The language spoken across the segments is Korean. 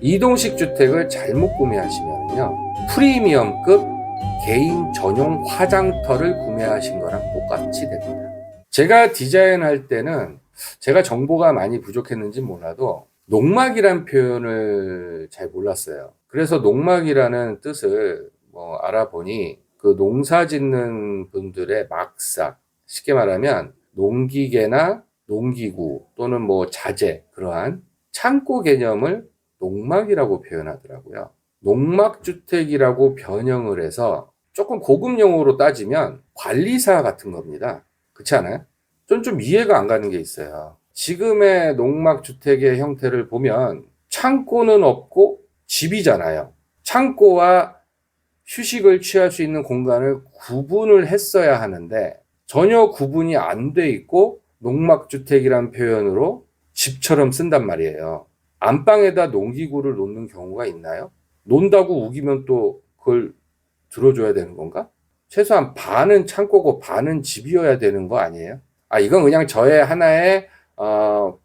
이동식 주택을 잘못 구매하시면요, 프리미엄급 개인 전용 화장터를 구매하신 거랑 똑같이 됩니다. 제가 디자인할 때는 제가 정보가 많이 부족했는지 몰라도 농막이란 표현을 잘 몰랐어요. 그래서 농막이라는 뜻을 알아보니 그 농사 짓는 분들의 막사, 쉽게 말하면 농기계나 농기구 또는 자재, 그러한 창고 개념을 농막이라고 표현하더라고요. 농막주택이라고 변형을 해서 조금 고급 용어로 따지면 관리사 같은 겁니다. 그렇지 않아요? 좀 이해가 안 가는 게 있어요. 지금의 농막주택의 형태를 보면 창고는 없고 집이잖아요. 창고와 휴식을 취할 수 있는 공간을 구분을 했어야 하는데 전혀 구분이 안 돼 있고 농막주택이란 표현으로 집처럼 쓴단 말이에요. 안방에다 농기구를 놓는 경우가 있나요? 논다고 우기면 또 그걸 들어줘야 되는 건가? 최소한 반은 창고고 반은 집이어야 되는 거 아니에요? 이건 그냥 저의 하나의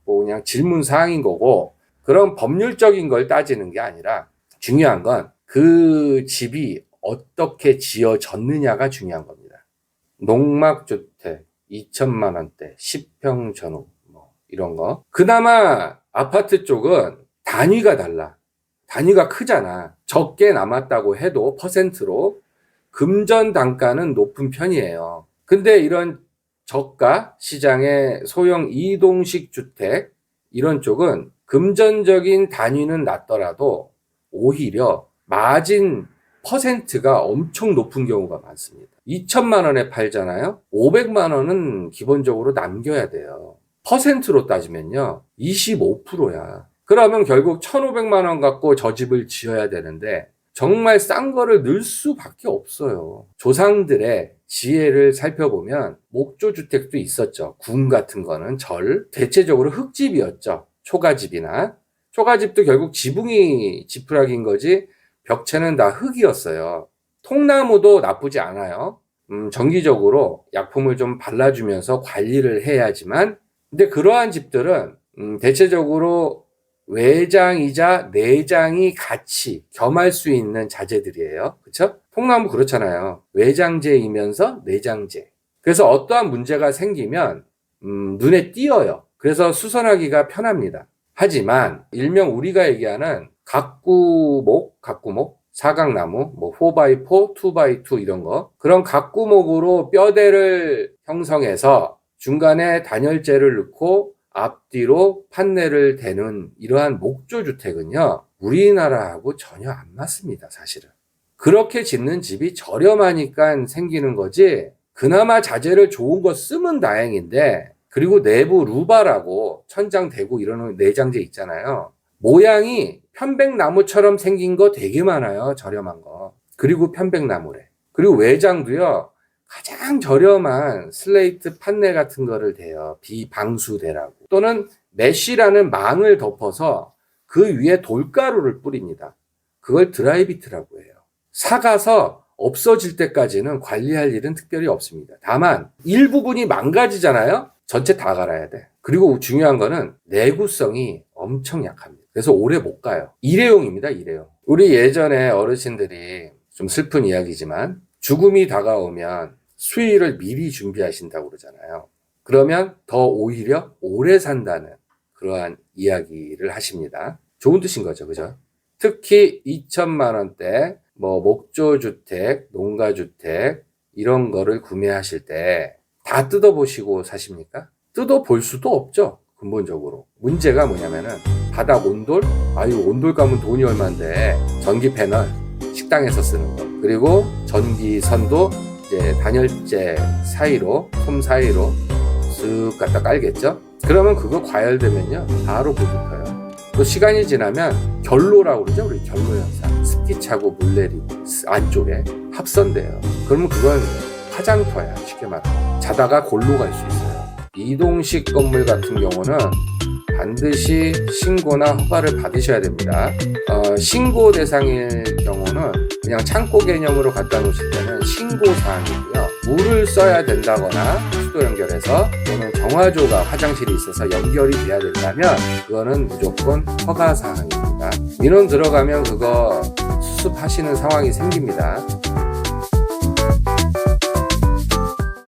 그냥 질문 사항인 거고, 그런 법률적인 걸 따지는 게 아니라 중요한 건 그 집이 어떻게 지어졌느냐가 중요한 겁니다. 농막주택 2천만 원대 10평 전후 이런 거. 그나마 아파트 쪽은 단위가 달라. 단위가 크잖아. 적게 남았다고 해도 퍼센트로 금전 단가는 높은 편이에요. 근데 이런 저가 시장의 소형 이동식 주택 이런 쪽은 금전적인 단위는 낮더라도 오히려 마진 퍼센트가 엄청 높은 경우가 많습니다. 2천만 원에 팔잖아요. 500만 원은 기본적으로 남겨야 돼요. 퍼센트로 따지면요 25%야. 그러면 결국 1,500만 원 갖고 저 집을 지어야 되는데 정말 싼 거를 넣을 수밖에 없어요. 조상들의 지혜를 살펴보면 목조주택도 있었죠. 군 같은 거는 대체적으로 흙집이었죠. 초가집이나. 초가집도 결국 지붕이 지푸라기인 거지 벽체는 다 흙이었어요. 통나무도 나쁘지 않아요. 정기적으로 약품을 좀 발라주면서 관리를 해야지만, 근데 그러한 집들은 대체적으로 외장이자 내장이 같이 겸할 수 있는 자재들이에요. 그쵸? 통나무 그렇잖아요. 외장재이면서 내장재. 그래서 어떠한 문제가 생기면 눈에 띄어요. 그래서 수선하기가 편합니다. 하지만 일명 우리가 얘기하는 가꾸목, 사각나무, 4x4, 2x2 이런 거, 그런 가꾸목으로 뼈대를 형성해서 중간에 단열재를 넣고 앞뒤로 판넬을 대는 이러한 목조주택은요, 우리나라하고 전혀 안 맞습니다, 사실은. 그렇게 짓는 집이 저렴하니까 생기는 거지, 그나마 자재를 좋은 거 쓰면 다행인데, 그리고 내부 루바라고 천장 대고 이러는 내장재 있잖아요. 모양이 편백나무처럼 생긴 거 되게 많아요, 저렴한 거. 그리고 편백나무래. 그리고 외장도요, 가장 저렴한 슬레이트 판넬 같은 거를 대요. 비방수대라고. 또는 메쉬라는 망을 덮어서 그 위에 돌가루를 뿌립니다. 그걸 드라이비트라고 해요. 사가서 없어질 때까지는 관리할 일은 특별히 없습니다. 다만 일부분이 망가지잖아요. 전체 다 갈아야 돼. 그리고 중요한 거는 내구성이 엄청 약합니다. 그래서 오래 못 가요. 일회용입니다, 일회용. 우리 예전에 어르신들이, 좀 슬픈 이야기지만 죽음이 다가오면 수의를 미리 준비하신다고 그러잖아요. 그러면 더 오히려 오래 산다는 그러한 이야기를 하십니다. 좋은 뜻인 거죠, 그죠? 특히 2천만 원대 목조주택, 농가주택 이런 거를 구매하실 때 다 뜯어보시고 사십니까? 뜯어볼 수도 없죠, 근본적으로. 문제가 뭐냐면은 바닥 온돌? 온돌 가면 돈이 얼만데, 전기 패널, 식당에서 쓰는 거, 그리고 전기선도 이제 단열재 사이로, 솜 사이로 쓱 갖다 깔겠죠? 그러면 그거 과열되면요 바로 불 붙어요. 또 시간이 지나면 결로라고 그러죠. 우리 결로 현상, 습기 차고 물 내리고 안쪽에 합선돼요. 그러면 그건 화장터야, 쉽게 말하면. 자다가 골로 갈 수 있어요. 이동식 건물 같은 경우는 반드시 신고나 허가를 받으셔야 됩니다. 신고 대상일 경우는 그냥 창고 개념으로 갖다 놓으실 때는 신고사항이고요. 물을 써야 된다거나 수도 연결해서, 또는 정화조가 화장실이 있어서 연결이 돼야 된다면 그거는 무조건 허가사항입니다. 민원 들어가면 그거 수습하시는 상황이 생깁니다.